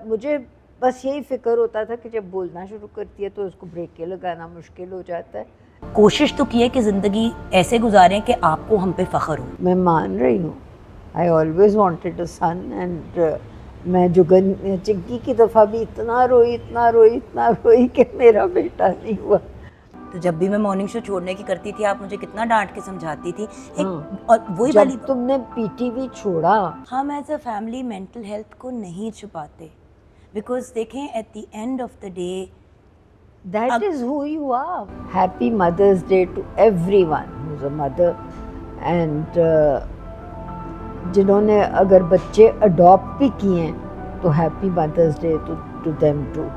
मुझे बस यही फिक्र होता था कि जब बोलना शुरू करती है तो उसको ब्रेकें लगाना मुश्किल हो जाता है। कोशिश तो की है कि ज़िंदगी ऐसे गुजारें कि आपको हम पे फ़ख्र हो। मैं मान रही हूँ, I always wanted a son and मैं जुगन चिंकी की दफ़ा भी इतना रोई कि मेरा बेटा नहीं हुआ। तो जब भी मैं मॉर्निंग शो छोड़ने की करती थी, आप मुझे कितना डांट के समझाती थी। हाँ, और वही जब वाली तुमने पीटीवी छोड़ा, हम as a family mental health को नहीं छुपाते, बिकॉज देखें at the end of the day that is who you are. Happy Mother's Day to everyone who's a mother and जिन्होंने अगर बच्चे अडॉप्ट भी किए हैं तो happy mother's day to them too.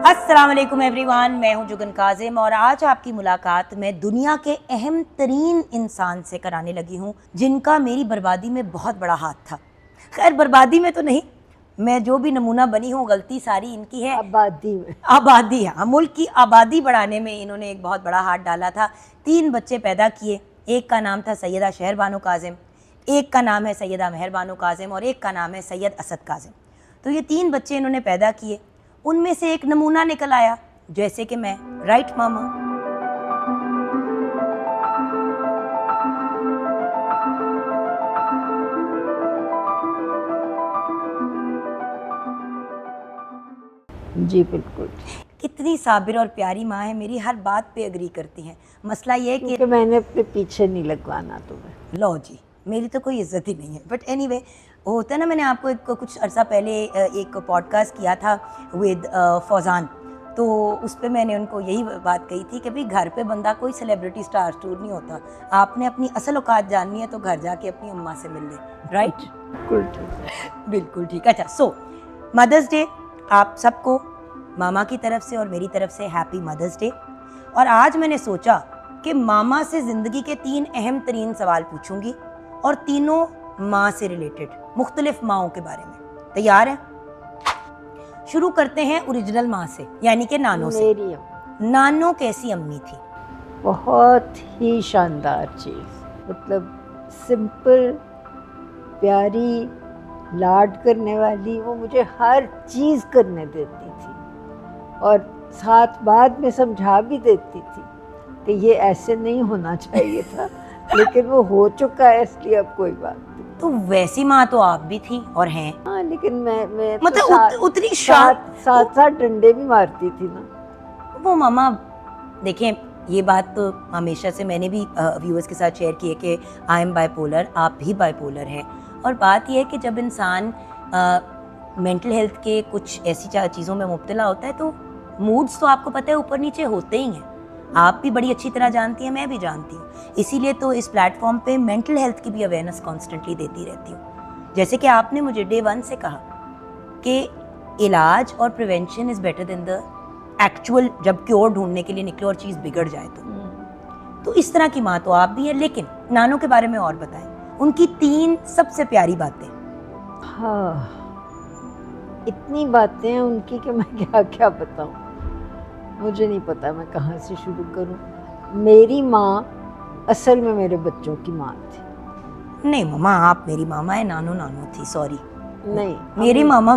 अस्सलाम वालेकुम एवरीवन, मैं हूं जुगन काजिम और आज आपकी मुलाकात मैं दुनिया के अहम तरीन इंसान से कराने लगी हूं जिनका मेरी बर्बादी में बहुत बड़ा हाथ था। खैर बर्बादी में तो नहीं, मैं जो भी नमूना बनी हूँ गलती सारी इनकी है। आबादी, हाँ, मुल्क की आबादी बढ़ाने में इन्होंने एक बहुत बड़ा हाथ डाला था। 3 बच्चे पैदा किए, एक का नाम था सैयदा शहर बानो काजिम, एक का नाम है सैयदा मेहर बानो काजिम और एक का नाम है सैयद असद काजिम। तो ये 3 बच्चे इन्होंने पैदा किए, उनमें से एक नमूना निकल आया जैसे कि मैं। राइट मामा? जी बिल्कुल। कितनी साबिर और प्यारी माँ है, मेरी हर बात पे अग्री करती हैं। मसला ये है कि मैंने अपने पीछे नहीं लगवाना तुम्हें। लो जी, मेरी तो कोई इज्जत ही नहीं है। बट एनीवे, वो होता है ना, मैंने आपको कुछ अर्सा पहले एक पॉडकास्ट किया था विद फौजान, तो उस पर मैंने उनको यही बात कही थी कि भाई घर पे बंदा कोई सेलिब्रिटी स्टार टूर नहीं होता। आपने अपनी असल औकात जाननी है तो घर जाके अपनी अम्मा से मिल ले। राइट? बिल्कुल ठीक। अच्छा, सो मदर्स डे आप सबको मामा की तरफ से और मेरी तरफ से हैप्पी मदर्स डे। और आज मैंने सोचा कि मामा से ज़िंदगी के 3 अहम तरीन सवाल पूछूंगी और तीनों माँ से रिलेटेड, मुख्तलिफ माँओं के बारे में। तैयार हैं? शुरू करते हैं ओरिजिनल माँ से, यानी कि नानो से। मेरी अम्मा। नानो कैसी अम्मी थी? बहुत ही शानदार चीज़, मतलब सिंपल, प्यारी, लाड करने वाली। वो मुझे हर चीज़ करने देती थी और साथ बाद में समझा भी देती थी कि ये ऐसे नहीं होना चाहिए था, लेकिन वो हो चुका है इसलिए अब कोई बात नहीं। तो वैसी माँ तो आप भी थी और हैं। हाँ, लेकिन मैं मतलब तो उतनी साथ डंडे भी मारती थी ना वो मामा। देखें, ये बात तो हमेशा से मैंने भी व्यूअर्स के साथ शेयर की है कि आई एम बाइपोलर, आप भी बाइपोलर हैं। और बात यह है कि जब इंसान मेंटल हेल्थ के कुछ ऐसी चीज़ों में मुब्तला होता है तो मूड्स तो आपको पता है ऊपर नीचे होते ही हैं। आप भी बड़ी अच्छी तरह जानती हैं, मैं भी जानती हूँ। इसीलिए तो इस प्लेटफॉर्म पे मेंटल हेल्थ की भी अवेयरनेस कॉन्स्टेंटली देती रहती हूँ। जैसे कि आपने मुझे डे 1 से कहा कि इलाज और prevention is better than the actual, जब क्योर ढूंढने के लिए निकलो और चीज़ बिगड़ जाए तो इस तरह की माँ तो आप भी हैं। लेकिन नानो के बारे में और बताएं, उनकी 3 सबसे प्यारी बातें। हाँ, इतनी बातें हैं उनकी कि मैं क्या क्या बताऊँ, मुझे नहीं पता मैं कहाँ से शुरू करूँ। मेरी माँ असल में मेरे बच्चों की माँ थी। नहीं मामा, आप मेरी मामा है, नानो नानो थी, सॉरी। नहीं, मेरी मामा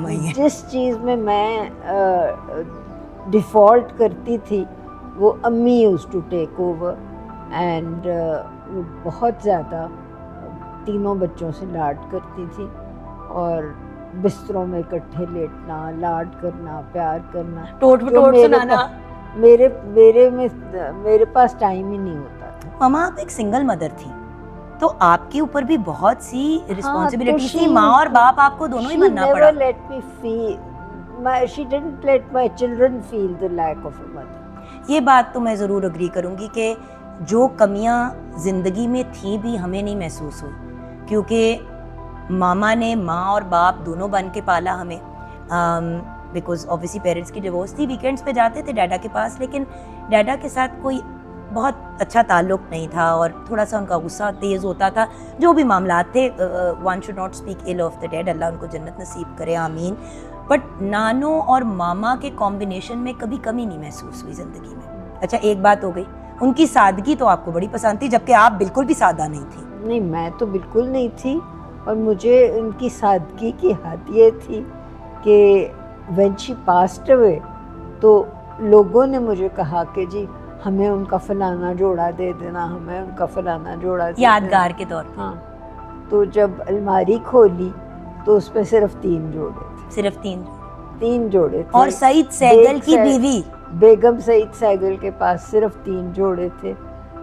ही है। जिस चीज़ में मैं डिफ़ॉल्ट करती थी वो अम्मी used to take over and वो बहुत ज़्यादा तीनों बच्चों से लाड करती थी और बिस्तरों में इकट्ठे लेटना, लाड करना, प्यार करना, टोट सुनाना। मेरे पास टाइम ही नहीं होता था। मामा, आप एक सिंगल मदर थी तो आपके ऊपर भी बहुत सी रिस्पॉन्सिबिलिटी थी। माँ और बाप आपको दोनों ही बनना पड़ा। She didn't let my children feel the lack of a mother. ये बात तो मैं ज़रूर अग्री करूँगी कि जो कमियाँ ज़िंदगी में थी भी हमें नहीं महसूस हुई, क्योंकि मामा ने माँ और बाप दोनों बन के पाला हमें। बिकॉज ऑब्वियसली पेरेंट्स की डिवोर्स थी, वीकेंड्स पे जाते थे डैडा के पास, लेकिन डैडा के साथ कोई बहुत अच्छा ताल्लुक नहीं था और थोड़ा सा उनका गुस्सा तेज़ होता था। जो भी मामला थे, one should not speak ill of the dead, Allah उनको जन्नत नसीब करे, आमीन। बट नानो और मामा के कॉम्बिनेशन में कभी कमी नहीं महसूस हुई जिंदगी में। अच्छा, एक बात हो गई, उनकी सादगी तो आपको बड़ी पसंद थी, जबकि आप बिल्कुल भी सादा नहीं थी। नहीं, मैं तो बिल्कुल नहीं थी, और मुझे उनकी सादगी की हद ये थी कि व्हेन शी पास्ड अवे तो लोगों ने मुझे कहा कि जी हमें उनका फलाना जोड़ा दे देना, हमें उनका फलाना जोड़ा दे देना, यादगार के तौर पे। हाँ, तो जब अलमारी खोली तो उस पे सिर्फ 3 जोड़े थे, सिर्फ 3 जोड़े थे। और सईद सहगल की बीवी बेगम सईद सहगल के पास सिर्फ 3 जोड़े थे।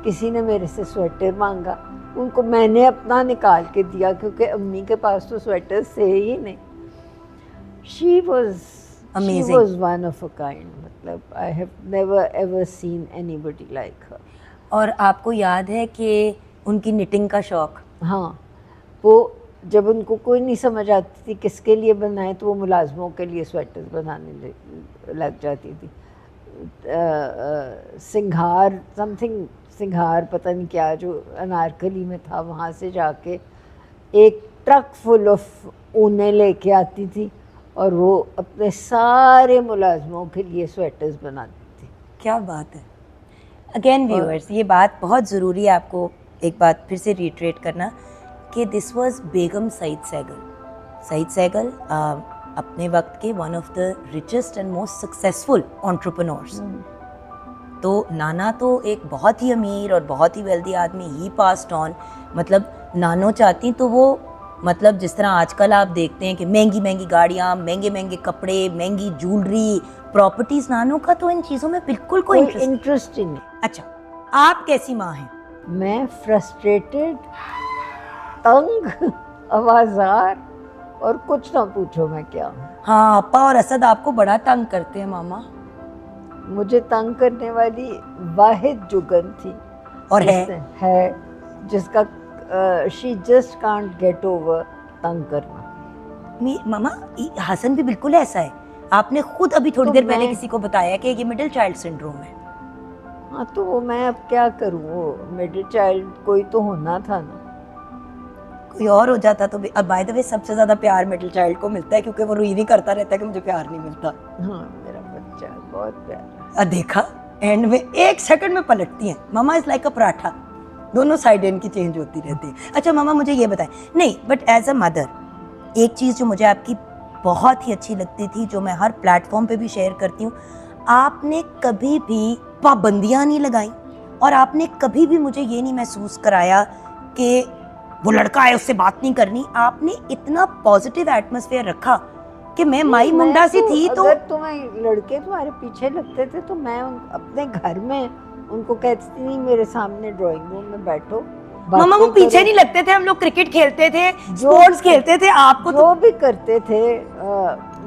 किसी ने मेरे से स्वेटर मांगा, उनको मैंने अपना निकाल के दिया क्योंकि अम्मी के पास तो स्वेटर थे ही नहीं। She was one of a kind, मतलब I have never ever seen anybody like her. और आपको याद है कि उनकी निटिंग का शौक? हाँ, वो जब उनको कोई नहीं समझ आती थी किसके लिए बनाए तो वो मुलाजमों के लिए स्वेटर्स बनाने लग जाती थी। सिंघार समथिंग, सिंघार पता नहीं क्या, जो अनारकली में था, वहाँ से जाके एक ट्रक फुल ऑफ ऊनें लेके आती थी और वो अपने सारे मुलाजमों के लिए स्वेटर्स बनाती थी। क्या बात है। अगेन व्यूअर्स, ये बात बहुत ज़रूरी है आपको एक बात फिर से रिट्रेट करना कि दिस वाज बेगम सईद सहगल। सईद सहगल अपने वक्त के one of the richest and most successful entrepreneurs. तो नाना तो एक बहुत ही अमीर और बहुत ही वेल्दी आदमी, ही पास्ड ऑन। मतलब नानो चाहती तो वो, मतलब जिस तरह आजकल आप देखते हैं कि महंगी महंगी गाड़ियाँ, महंगे महंगे कपड़े, महंगी ज्वेलरी, प्रॉपर्टीज, नानो का तो इन चीज़ों में बिल्कुल कोई इंटरेस्ट ही नहीं। अच्छा, आप कैसी माँ हैं? मैं फ्रस्ट्रेटेड, तंग, आवाज़ार, और कुछ ना पूछो मैं क्या हूँ। हाँ, अप्पा और असद आपको बड़ा तंग करते हैं मामा। मुझे तंग करने वाली वाहिद जुगन थी और है जिसका she just can't get over तंग करना। मामा, हसन भी बिल्कुल ऐसा है। आपने खुद अभी थोड़ी देर पहले किसी को बताया कि ये मिडिल चाइल्ड सिंड्रोम है। हाँ, तो वो मैं अब क्या करूँ, वो मिडिल चाइल्ड कोई तो होना था ना। कोई और हो जाता तो अब बाय द वे सबसे ज्यादा प्यार मिडिल चाइल्ड को मिलता है क्योंकि वो रुई नहीं करता रहता है कि मुझे प्यार नहीं मिलता। हाँ, मेरा बच्चा बहुत प्यारा। देखा, एंड में 1 सेकंड में पलटती हैं। मामा इज लाइक अ पराठा, दोनों साइड इनकी चेंज होती रहती है। अच्छा मामा, मुझे ये बताएं, नहीं बट एज अ मदर एक चीज़ जो मुझे आपकी बहुत ही अच्छी लगती थी, जो मैं हर प्लेटफॉर्म पे भी शेयर करती हूँ, आपने कभी भी पाबंदियाँ नहीं लगाई और आपने कभी भी मुझे ये नहीं महसूस कराया कि वो लड़का है उससे बात नहीं करनी। आपने इतना पॉजिटिव एटमॉस्फेयर रखा कि मैं माई मुंडा सी थी तो अगर तुम्हें लड़के तुम्हारे पीछे लगते थे तो मैं अपने घर में उनको कहती नहीं मेरे सामने ड्राइंग रूम में बैठो। मामा वो पीछे नहीं लगते थे, हम लोग क्रिकेट खेलते थे, स्पोर्ट्स खेलते थे, आपको जो भी करते थे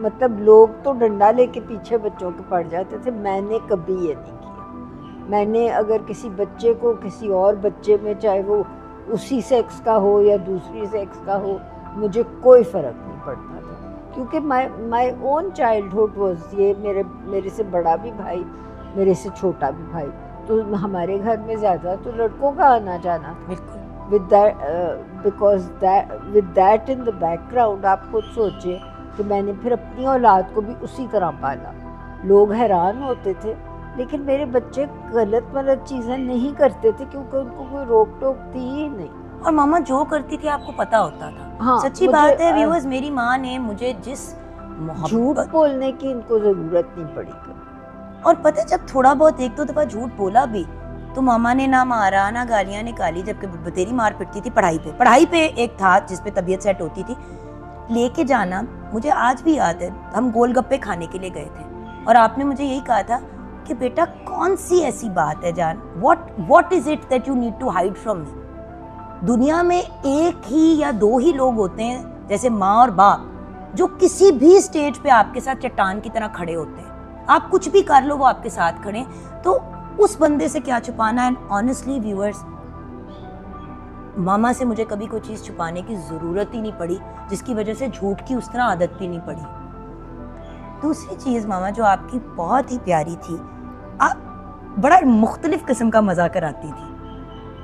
मतलब लोग तो डंडा लेके पीछे बच्चों के पड़ जाते थे, मैंने कभी ये नहीं किया। मैंने अगर किसी बच्चे को किसी और बच्चे में, चाहे वो उसी सेक्स का हो या दूसरी सेक्स का हो, मुझे कोई फ़र्क नहीं पड़ता था क्योंकि माई ओन चाइल्डहुड वॉज ये। मेरे से बड़ा भी भाई, मेरे से छोटा भी भाई, तो हमारे घर में ज़्यादा तो लड़कों का आना जाना था। With that in the background आप खुद सोचिए कि मैंने फिर अपनी औलाद को भी उसी तरह पाला। लोग हैरान होते थे लेकिन मेरे बच्चे गलत चीज़ें नहीं करते थे क्योंकि उनको कोई रोक टोक थी ही नहीं। और मामा जो करती थी आपको पता होता था। हाँ, सच्ची बात है व्यूअर्स, मेरी माँ ने मुझे जिस झूठ बोलने की इनको ज़रूरत नहीं पड़ी। और पता है जब थोड़ा बहुत 1-2 दफ़ा झूठ बोला भी तो मामा ने ना मारा ना गालियाँ निकाली, जबकि बतेरी मार पिटती थी पढ़ाई पे एक था जिस पे तबीयत सेट होती थी लेके जाना। मुझे आज भी याद है, हम गोलगप्पे खाने के लिए गए थे और आपने मुझे यही कहा था कि बेटा कौन सी ऐसी बात है जान, what is it that you need to hide from me. दुनिया में एक ही या 2 ही लोग होते हैं जैसे माँ और बाप जो किसी भी स्टेज पे आपके साथ चट्टान की तरह खड़े होते हैं। आप कुछ भी कर लो वो आपके साथ खड़े, तो उस बंदे से क्या छुपाना। एंड ऑनेस्टली व्यूअर्स, मामा से मुझे कभी कोई चीज़ छुपाने की ज़रूरत ही नहीं पड़ी, जिसकी वजह से झूठ की उस तरह आदत भी नहीं पड़ी। दूसरी चीज़ मामा जो आपकी बहुत ही प्यारी थी, आप बड़ा मुख्तलिफ किस्म का मज़ा कराती थी।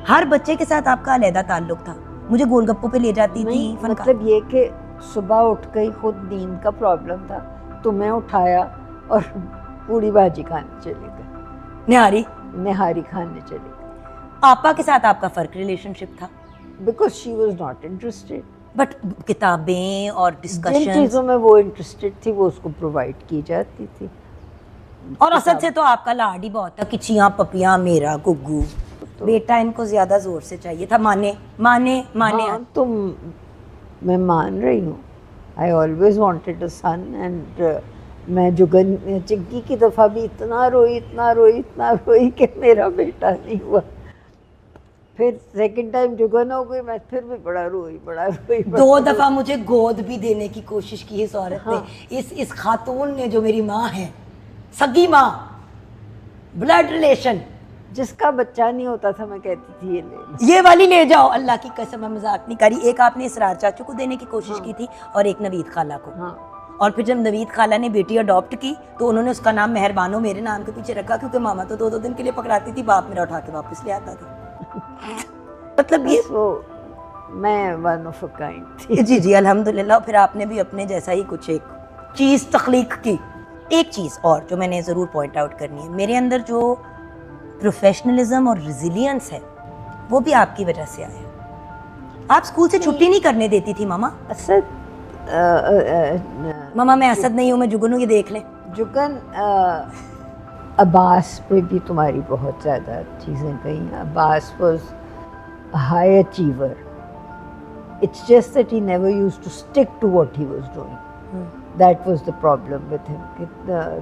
हर बच्चे के साथ आपका अलहदा ताल्लुक था। मुझे गोलगप्पों पे ले जाती थी। मतलब ये कि सुबह उठ गई, खुद नींद का प्रॉब्लम था, तुम्हें उठाया और पूड़ी भाजी खाने चले गए, निहारी खाने चले गए, पापा के साथ आपका फर्क रिलेशनशिप था? Because she was not interested. But किताबें और जिन डिस्कशन चीज़ों में वो इंटरेस्टेड थी वो उसको प्रोवाइड की जाती थी। और असद से तो आपका लाड ही बहुत था कि चियाँ पपियाँ मेरा गुग्गू, बेटा इनको ज्यादा जोर से चाहिए था, माने माने माने। हाँ, तो मैं मान रही हूँ, I always wanted a son and मैं जुगन चिंकी की दफ़ा भी इतना रोई कि मेरा बेटा नहीं हुआ। फिर सेकंड टाइम जुगन हो गई, मैं फिर भी बड़ा रोई। 2 दफा मुझे गोद भी देने की कोशिश की इस औरत हाँ। ने, इस खातून ने जो मेरी माँ है, सगी माँ, ब्लड रिलेशन। जिसका बच्चा नहीं होता था मैं कहती थी ये ले लो। ये वाली ले जाओ, अल्लाह की कसम मैं मजाक नहीं करी। एक आपने इसरार चाचू को देने की कोशिश की थी और एक नवीद खाला को। हाँ, और फिर जब नवीद खाला ने बेटी अडॉप्ट की तो उन्होंने उसका नाम मेहरबानो मेरे नाम के पीछे रखा, क्योंकि मामा तो 2-2 दिन के लिए पकड़ाती थी, बाप मेरा उठा के वापस ले आता था। मतलब ये वो मैं वन ऑफ अ काइंड थी। जी अल्हम्दुलिल्लाह। फिर आपने भी अपने जैसा ही कुछ एक चीज़ तख्लीक की। एक चीज़ और जो मैंने ज़रूर पॉइंट आउट करनी है, मेरे अंदर जो प्रोफेशनलिज्म और रिजिलियंस है वो भी आपकी वजह से आया। आप स्कूल से छुट्टी नहीं करने देती थी मामा। असद मामा मैं असद नहीं हूँ, मैं जुगनू, ये देख लें। जुगन अब्बास पे भी तुम्हारी बहुत ज़्यादा चीज़ें कही। Abbas was high achiever, it's just that he never used to stick to what he was doing. That was the problem with him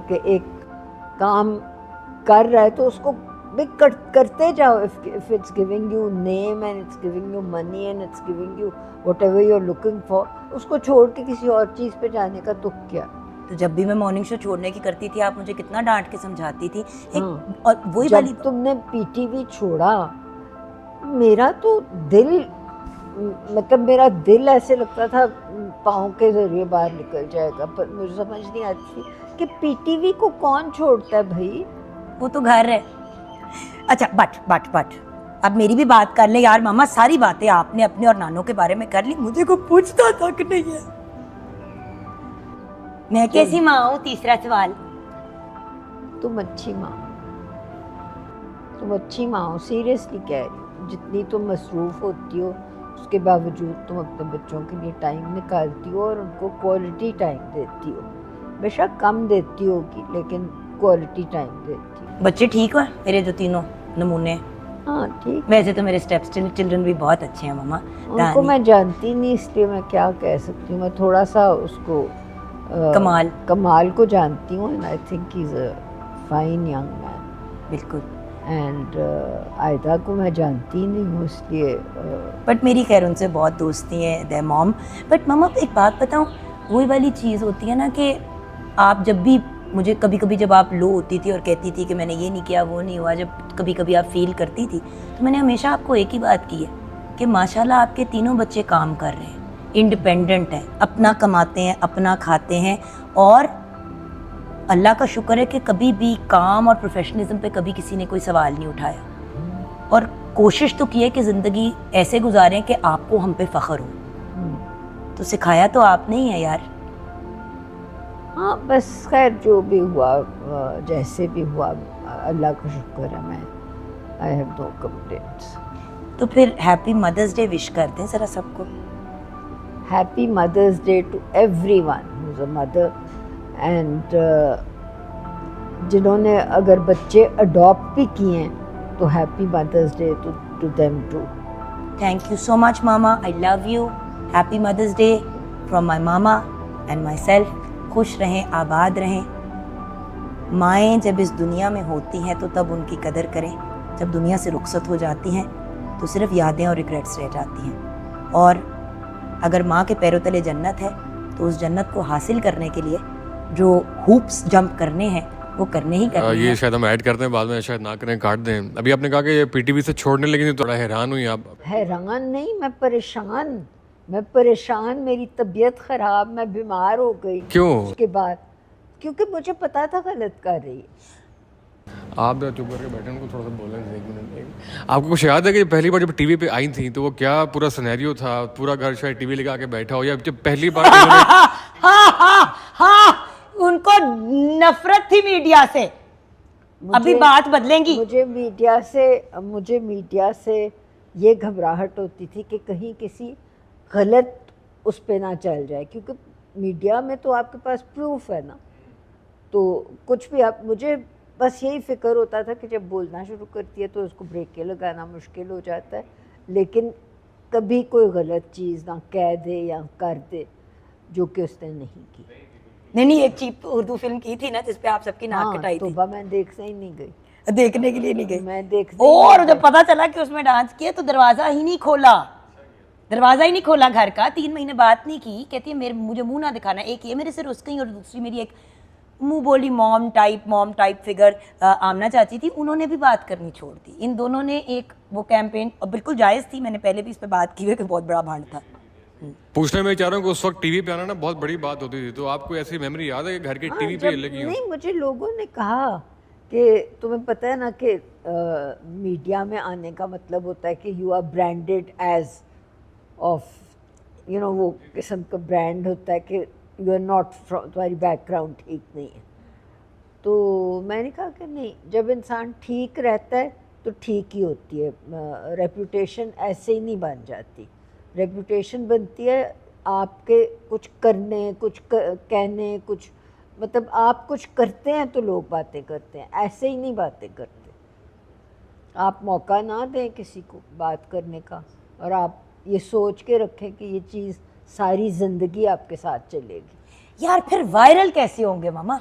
कि एक काम कर रहा है तो उसको भी करते जाओ। If it's giving you name and it's giving you money and it's giving you whatever you are looking for, उसको छोड़ के किसी और चीज़ पे जाने का तुक क्या। तो जब भी मैं मॉर्निंग शो छोड़ने की करती थी आप मुझे कितना डांट के समझाती थी। हाँ। और वही जब वाली तुमने पीटीवी छोड़ा, मेरा तो दिल, मतलब मेरा दिल ऐसे लगता था पाँव के जरिए बाहर निकल जाएगा। पर मुझे समझ नहीं आती थी कि पीटीवी को कौन छोड़ता है भाई, वो तो घर है। अच्छा बट अब मेरी भी बात कर ले यार मामा। सारी बातें आपने अपने और नानों के बारे में कर ली, मुझे को पूछता तक नहीं है। मैं कैसी माँ हूँ? तीसरा सवाल। तुम अच्छी माँ हो, सीरियसली कह रही हो। जितनी तुम मसरूफ़ होती हो उसके बावजूद तुम अपने बच्चों के लिए टाइम निकालती हो और उनको क्वालिटी टाइम देती हो। बेशक कम देती होगी लेकिन क्वालिटी टाइम देती हो। बच्चे ठीक है मेरे जो तीनों नमूने? हाँ ठीक। वैसे तो मेरे स्टेप्स चिल्ड्रन भी बहुत अच्छे हैं मामा। उनको मैं जानती नहीं इसलिए मैं क्या कह सकती हूँ। मैं थोड़ा सा उसको कमाल को जानती हूँ and I think he is a fine young man. बिल्कुल। एंड आयदा को मैं जानती नहीं हूँ इसलिए बट मेरी खैर उनसे बहुत दोस्ती है, देयर मॉम। बट मामा एक बात बताऊँ, वही वाली चीज़ होती है ना कि आप जब भी मुझे कभी कभी जब आप लो होती थी और कहती थी कि मैंने ये नहीं किया वो नहीं हुआ, जब कभी कभी आप फील करती थी तो मैंने हमेशा आपको एक ही बात की है कि माशाल्लाह आपके तीनों बच्चे काम कर रहे हैं, इंडिपेंडेंट हैं, अपना कमाते हैं, अपना खाते हैं। और अल्लाह का शुक्र है कि कभी भी काम और प्रोफेशनलिज्म पे कभी किसी ने कोई सवाल नहीं उठाया। और कोशिश तो की है कि ज़िंदगी ऐसे गुजारें कि आपको हम पे फ़ख्र हो। तो सिखाया तो आपने ही है यार। हाँ बस खैर जो भी हुआ जैसे भी हुआ अल्लाह का शुक्र है, मैं आई हैव नो कंप्लेंट्स। तो फिर हैप्पी मदर्स डे विश कर दें ज़रा सबको। Happy mother's day to everyone who is a mother and जिन्होंने अगर बच्चे अडॉप्ट भी किए हैं तो happy mother's day to them too. Thank you so much mama, I love you. Happy mother's day from my mama and myself. खुश रहें, आबाद रहें। माएँ जब इस दुनिया में होती हैं तो तब उनकी कदर करें, जब दुनिया से रुखसत हो जाती हैं तो सिर्फ यादें और रिग्रेट्स रह जाती हैं। और अगर माँ के पैरों तले जन्नत है तो उस जन्नत को हासिल करने के लिए जो हूप्स जंप करने हैं वो करने ही करने ये हैं। शायद हम ऐड करते हैं बाद में, शायद ना करें, काट दें। अभी आपने कहा कि ये पीटीवी से छोड़ने लगी थी, थोड़ा हैरान हुई आप? हैरान नहीं, मैं परेशान, मेरी तबीयत ख़राब, मैं बीमार हो गई। क्यों? उसके बाद क्योंकि मुझे पता था गलत कर रही है। आप चुप करके बैठे, उनको थोड़ा सा बोलने दें, 1 मिनट। आपको कुछ याद है कि पहली बार जब टीवी पे आई थी तो वो क्या पूरा सिनेरियो था? पूरा घर शायद टीवी लगा के बैठा हो, या जब पहली बार हाँ उनको नफरत थी मीडिया से। अभी बात बदलेंगी। मुझे मीडिया से ये घबराहट होती थी कि कहीं किसी गलत उस पे ना चल जाए, क्योंकि मीडिया में तो आपके पास प्रूफ है ना, तो कुछ भी आप, मुझे बस यही फिक्र होता था कि जब बोलना शुरू करती है तो उसको ब्रेकें लगाना मुश्किल हो जाता है, लेकिन कभी कोई गलत चीज़ ना कह दे या कर दे, जो कि उसने नहीं की। नहीं, एक चीप उर्दू फिल्म की थी ना जिसपे आप सबकी नाक कटाई थी। तोबा मैं देखने ही नहीं गई, देखने के लिए नहीं गई मैं देखने और जब पता चला कि उसमें डांस किया तो दरवाजा ही नहीं खोला घर का। 3 महीने बात नहीं की। कहती है मेरे मुझे मुंह ना दिखाना। एक ये मेरे से रुस गई और दूसरी मेरी एक मुंह बोली मॉम टाइप फिगर आमना चाची थी, उन्होंने भी बात करनी छोड़ दी। इन दोनों ने एक वो कैंपेन, और बिल्कुल जायज़ थी, मैंने पहले भी इस पे बात की है कि बहुत बड़ा भांड था। पूछने में चाह रहा हूँ कि उस वक्त टीवी पे आना ना बहुत बड़ी बात होती थी, तो आपको ऐसी मेमोरी याद है कि घर के टीवी पे लगी हो? नहीं, मुझे लोगों ने कहा कि तुम्हें पता है ना कि मीडिया में आने का मतलब होता है कि you are branded as of वो किस्म का ब्रांड होता है कि यू आर नॉट, तुम्हारी बैकग्राउंड ठीक नहीं है। तो मैंने कहा कि नहीं, जब इंसान ठीक रहता है तो ठीक ही होती है, रेपुटेशन ऐसे ही नहीं बन जाती। रेपुटेशन बनती है आपके कुछ करने, कुछ कहने, कुछ मतलब आप कुछ करते हैं तो लोग बातें करते हैं, ऐसे ही नहीं बातें करते। आप मौका ना दें किसी को बात करने का, और आप ये सोच के रखें कि ये चीज़ सारी ज़िंदगी आपके साथ चलेगी। यार फिर वायरल कैसे होंगे मामा?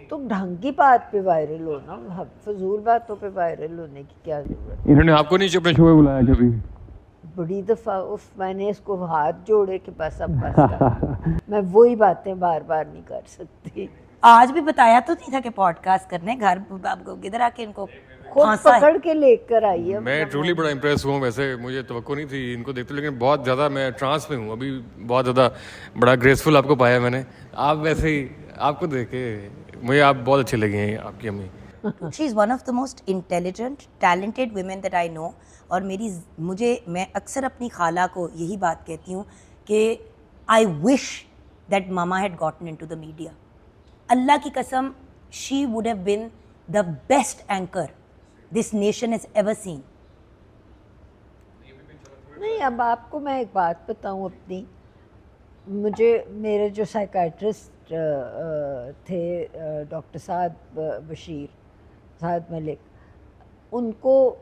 तो ढंग की बात पे वायरल होना, फजूल बातों पे वायरल होने की क्या जरूरत? इन्होंने आपको नहीं अपने शो में बुलाया कभी? बड़ी दफ़ा मैंने इसको हाथ जोड़े कि बस अब बस कर। मैं वही बातें बार बार नहीं कर सकती। आज भी बताया तो नहीं था कि पॉडकास्ट करने, घर किधर आके इनको खुद फांसा है। पकड़ के लेकर आई है। मैं ट्रूली बड़ा इम्प्रेस हुआ, वैसे मुझे तवक्को नहीं थी इनको देखते, लेकिन बहुत ज़्यादा मैं ट्रांस में हूँ अभी, बहुत ज़्यादा बड़ा ग्रेसफुल आपको पाया मैंने। आप वैसे ही, आपको देख के मुझे आप बहुत अच्छे लगे हैं, आपकी अम्मी। She is one of the most intelligent talented women that I know. और मैं अक्सर अपनी खाला को यही बात कहती हूँ कि I wish that mama had gotten into the media. Allah की कसम, she would have been the best anchor this nation has ever seen. नहीं, अब आपको मैं एक बात बताऊं अपनी, मुझे मेरे जो साइकाट्रिस्ट थे डॉक्टर साद मलिक, उनको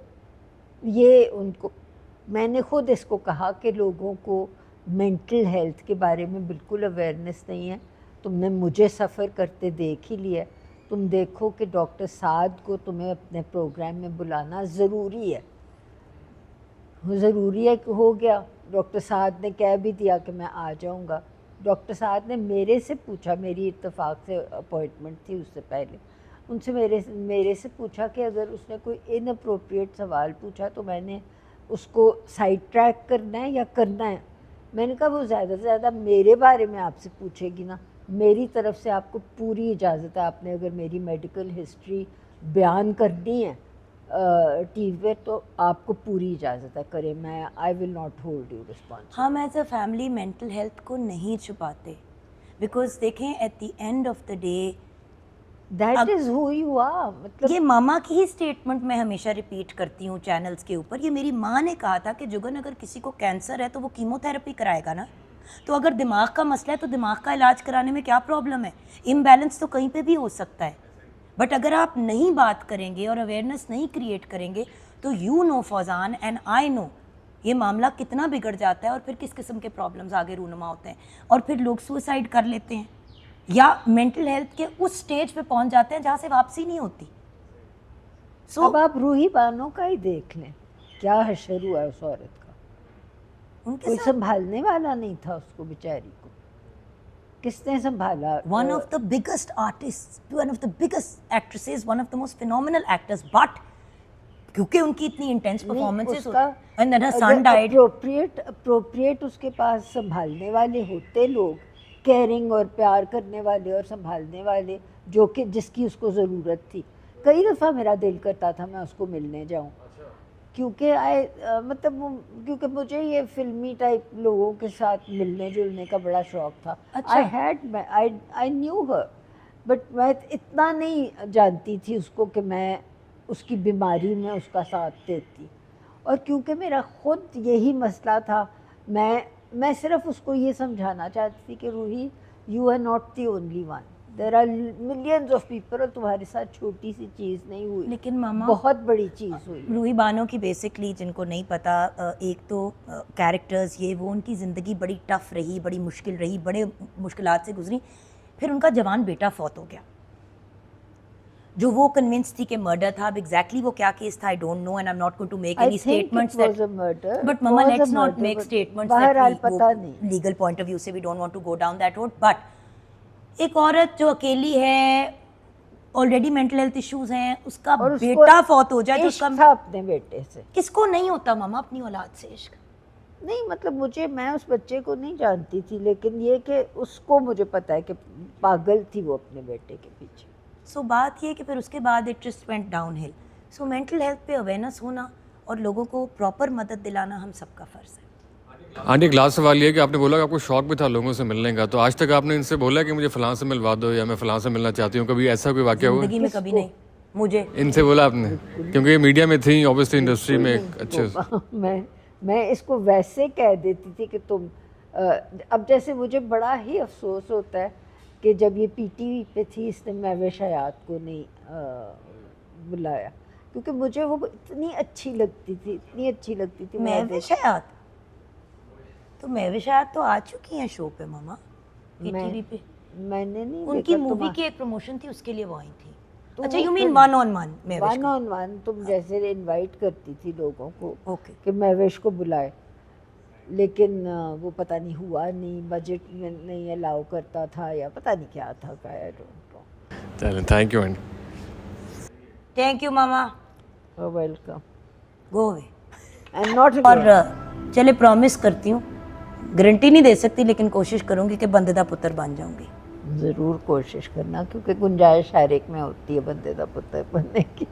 मैंने ख़ुद इसको कहा कि लोगों को मेंटल हेल्थ के बारे में बिल्कुल अवेयरनेस नहीं है। तुमने मुझे सफ़र करते देख ही लिया, तुम देखो कि डॉक्टर साद को तुम्हें अपने प्रोग्राम में बुलाना ज़रूरी है। कि हो गया, डॉक्टर साद ने कह भी दिया कि मैं आ जाऊंगा। डॉक्टर साद ने मेरे से पूछा, मेरी इत्तेफाक से अपॉइंटमेंट थी उससे पहले, उनसे मेरे से पूछा कि अगर उसने कोई इनअप्रोप्रिएट सवाल पूछा तो मैंने उसको साइड ट्रैक करना है या करना है। मैंने कहा वो ज़्यादा से ज़्यादा मेरे बारे में आपसे पूछेगी ना, मेरी तरफ से आपको पूरी इजाज़त है। आपने अगर मेरी मेडिकल हिस्ट्री बयान करनी है टीवी पे तो आपको पूरी इजाज़त है, करें, मैं I will not hold you responsible. हम as a family mental health को नहीं छुपाते, बिकॉज देखें at the end of the day that is who you are. मतलब ये मामा की ही स्टेटमेंट मैं हमेशा रिपीट करती हूँ चैनल्स के ऊपर। ये मेरी माँ ने कहा था कि जुगन अगर किसी को कैंसर है तो वो कीमोथेरेपी कराएगा ना, तो अगर दिमाग का मसला है तो दिमाग का इलाज कराने में क्या प्रॉब्लम है? इम्बैलेंस तो कहीं पे भी हो सकता है। बट अगर आप नहीं बात करेंगे और अवेयरनेस नहीं क्रिएट करेंगे तो you know Fauzan and I know ये मामला कितना बिगड़ जाता है और फिर किस किस्म के प्रॉब्लम्स आगे रूनुमा होते हैं और फिर लोग सुसाइड कर लेते हैं या मेंटल हेल्थ के उस स्टेज पे पहुंच जाते हैं जहाँ से वापसी नहीं होती। अब आप रूही बानो का ही देख लें, क्या हशर हुआ उस औरत का। कोई संभालने वाला नहीं था उसको, बेचारी को किसने संभाला? One of the biggest artist, one of the biggest actresses, one of the most phenomenal actors, but क्योंकि उनकी इतनी intense performances and then her son died. Appropriate उसके पास संभालने वाले होते लोग, केयरिंग और प्यार करने वाले और संभालने वाले, जो कि जिसकी उसको ज़रूरत थी। कई दफ़ा मेरा दिल करता था मैं उसको मिलने जाऊं, क्योंकि क्योंकि मुझे ये फिल्मी टाइप लोगों के साथ मिलने जुलने का बड़ा शौक था. अच्छा. आई न्यू हर, बट मैं इतना नहीं जानती थी उसको कि मैं उसकी बीमारी में उसका साथ देती. और क्योंकि मेरा खुद यही मसला था, मैं सिर्फ उसको ये समझाना चाहती थी कि Ruhi, you are not the only one, there are millions of people, और तुम्हारे साथ छोटी सी चीज़ नहीं हुई, लेकिन मामा बहुत बड़ी चीज़ हुई. रूही बानो की बेसिकली, जिनको नहीं पता, एक तो कैरेक्टर्स ये वो, उनकी ज़िंदगी बड़ी टफ रही, बड़ी मुश्किल रही, बड़े मुश्किलात से गुजरी. फिर उनका जवान बेटा फौत हो गया, जो वो कन्विंस थी कि मर्डर था. अब एग्जैक्टली वो क्या केस था, I don't know, and I am not going to make any statements that, but मम्मा लेट्स नॉट मेक स्टेटमेंट्स बहरहाल पता नहीं, लीगल पॉइंट ऑफ व्यू से we don't want to go down that road. But एक औरत जो अकेली है, ऑलरेडी मेंटल हेल्थ इश्यूज हैं, उसका और उसको बेटा फौत हो जाए तो इश्क उसका था अपने बेटे से. किसको नहीं होता मामा अपनी औलाद से इश्क? नहीं मतलब मैं उस बच्चे को नहीं जानती थी, लेकिन ये कि उसको मुझे पता है कि पागल थी वो अपने बेटे के पीछे. सो बात ये कि फिर उसके बाद it just went down hill. So mental health पे अवेयरनेस होना और लोगों को प्रॉपर मदद दिलाना हम सबका फ़र्ज़ है. आंटी, एक लास्ट सवाल ये है कि आपने बोला कि आपको शौक भी था लोगों से मिलने का, तो आज तक आपने इनसे बोला कि मुझे फलां से मिलवा दो या मैं फलां से मिलना चाहती हूँ, कभी ऐसा कोई वाक़या हुआ? जिंदगी में कभी नहीं. मुझे इनसे बोला आपने? क्योंकि ये मीडिया में थी, ऑब्वियसली इंडस्ट्री में एक अच्छे मैं इसको वैसे कह देती थी कि तुम अब जैसे मुझे बड़ा ही अफसोस होता है कि जब ये पीटीवी पे थी, इसने महविश हयात को नहीं बुलाया, क्योंकि मुझे वो इतनी अच्छी लगती थी. महविश हयात, तो महविश हयात तो आ चुकी हैं शो पे मामा, टीवी पे. मैंने नहीं उनकी देखा. मूवी की एक प्रमोशन थी, उसके लिए वो आई थी. अच्छा, you mean one on one Mahvish one on one तुम जैसे इनवाइट करती थी लोगों को ओके. कि महविश को बुलाए, लेकिन वो पता नहीं हुआ नहीं, बजट में नहीं अलाउ करता था या पता नहीं क्या था. I don't know. चलें, thank you aunty. Thank you mama. Welcome. Go away. I am not. और चले, प्रॉमिस करती हूँ, गारंटी नहीं दे सकती, लेकिन कोशिश करूँगी कि बंदे दा पुत्र बन जाऊँगी. ज़रूर कोशिश करना, क्योंकि गुंजाइश हर एक में होती है बंदे दा पुत्र बनने की.